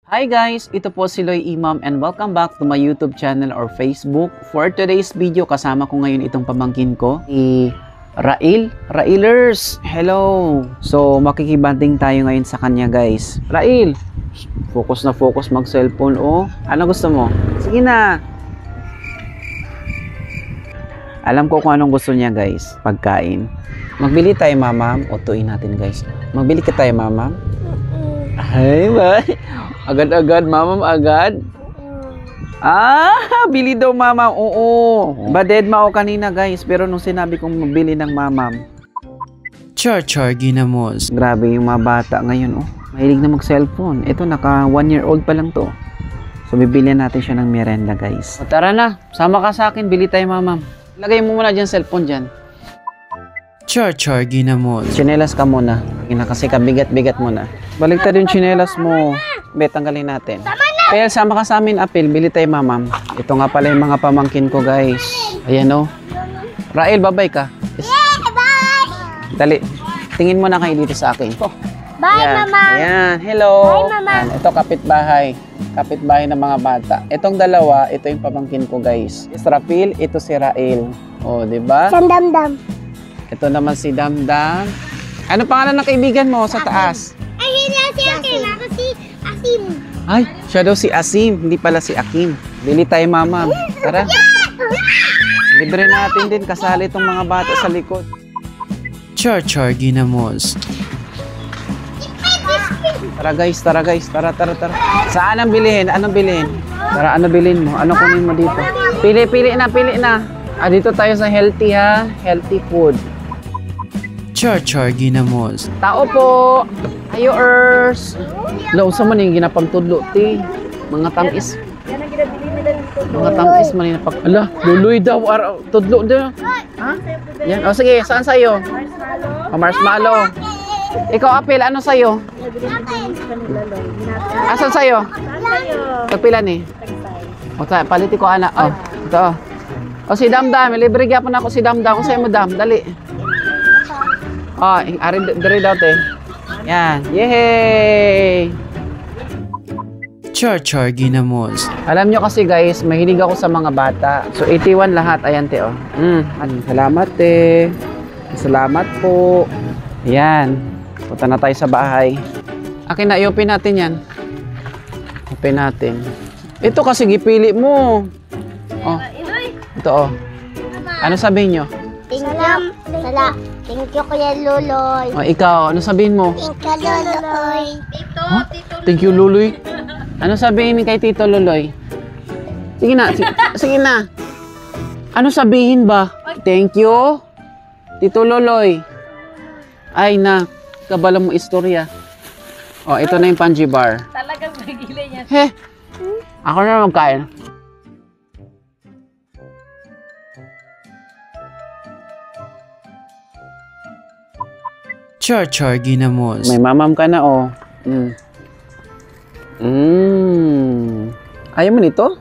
Hi guys, ito po si Loy Imam and welcome back to my YouTube channel or Facebook. For today's video, kasama ko ngayon itong pamangkin ko, si Rail. Railers, hello! So, makikibanding tayo ngayon sa kanya guys. Rail, focus na focus mag-cellphone oh. Ano gusto mo? Sige na! Alam ko kung anong gusto niya guys, pagkain. Magbili tayo mamam, utuin natin guys. Magbili ka tayo mamam? Ay, ba? Agad-agad, mamam, agad? Bili daw, mamam. Oo. Baded mao kanina, guys. Pero nung sinabi kong mabili ng mamam, char ginamos. Grabe yung mga bata ngayon, oh. Mahilig na mag-cellphone. Ito, naka 1-year-old pa lang to. So, bibili natin siya ng merenda, guys. O, tara na. Sama ka sa akin. Bili tayo, mamam. Lagay mo muna dyan cellphone dyan. Char ginamos. Chinelas ka muna. Kasi kabigat-bigat mo na. Baligtad yung chinelas mo. Bet, tanggalin natin. Kaya sama ka sa amin, Apil. Bili tayo, mamam. Ito nga pala yung mga pamangkin ko, guys. Ayan, oh. Rael, bye-bye ka. Yeah, bye! Dali. Tingin mo na kayo dito sa akin. Bye, Ayan. mama! Ayan, hello! Bye, mama! Ayan, ito, kapitbahay. Kapitbahay ng mga bata. Itong dalawa, ito yung pamangkin ko, guys. Si Rapil, ito si Rael. Oh, di ba? Sandamdam. Ito naman si Damdam. Ano pangalan ng kaibigan mo sa taas? Ay, hindi si Akin. Ako si Asim. Ay, siya daw si Asim, hindi pala si Akim. Bili tayo, mama. Tara. Libre natin din, kasali itong mga bata sa likod. Char ginamos. Tara guys, tara. Saan ang bilhin? Anong bilhin? Tara, ano bilhin mo? Ano kunin mo dito? Pili na. Dito tayo sa healthy ha. Healthy food. Char ginamos. Tao po. Ayoers. Lausa man yung ginapagtudlo ti. Mga tamis. Mga tamis man yung napag... Ala, luloy daw. Tudlo daw. Ha? Yan. O sige, saan sa'yo? Marshmallow. Ikaw, Apil, ano sa'yo? Asan sa'yo? Tagpilan eh. O, paliti ko anak. O, ito. O, si Damdam. Libre gyapon ako si Damdam. O, sa'yo mo, Dam. Dali. O, dari daw, te. Yan. Yehey! Char ginamos. Alam nyo kasi guys, mahilig ako sa mga bata. So 81 lahat. Ayan te oh. Salamat te. Salamat po. Ayan. Punta na tayo sa bahay. Akin na, i-open natin yan. Open natin. Ito kasi gipili mo. Oh. Ito oh. Ano sabihin nyo? Thank you, Kuya Luloy. O, ikaw, ano sabihin mo? Thank you, Luloy. Thank you, Luloy. Ano sabihin kay Tito Luloy? Sige na, sige na. Ano sabihin ba? Thank you, Tito Luloy. Ay na, kabala mo istorya. O, ito na yung Panji Bar. Talagang magigilay niya. He, ako na magkain. Char ginamos. May mamam ka na oh. Ayaw mo nito?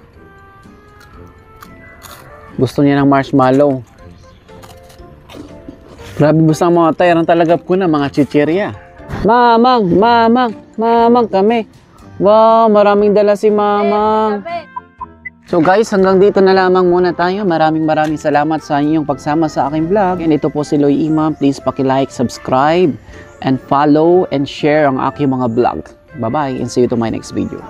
Gusto niya ng marshmallow. Grabe gusto ng mga tayo. Talaga ko na mga chichirya. Mamang kami. Wow, maraming dala si mamang. So guys, hanggang dito na lamang muna tayo. Maraming salamat sa inyong pagsama sa aking vlog. And ito po si Loy Imam. Please paki-like, subscribe, and follow and share ang aking mga vlog. Bye-bye and see you to my next video.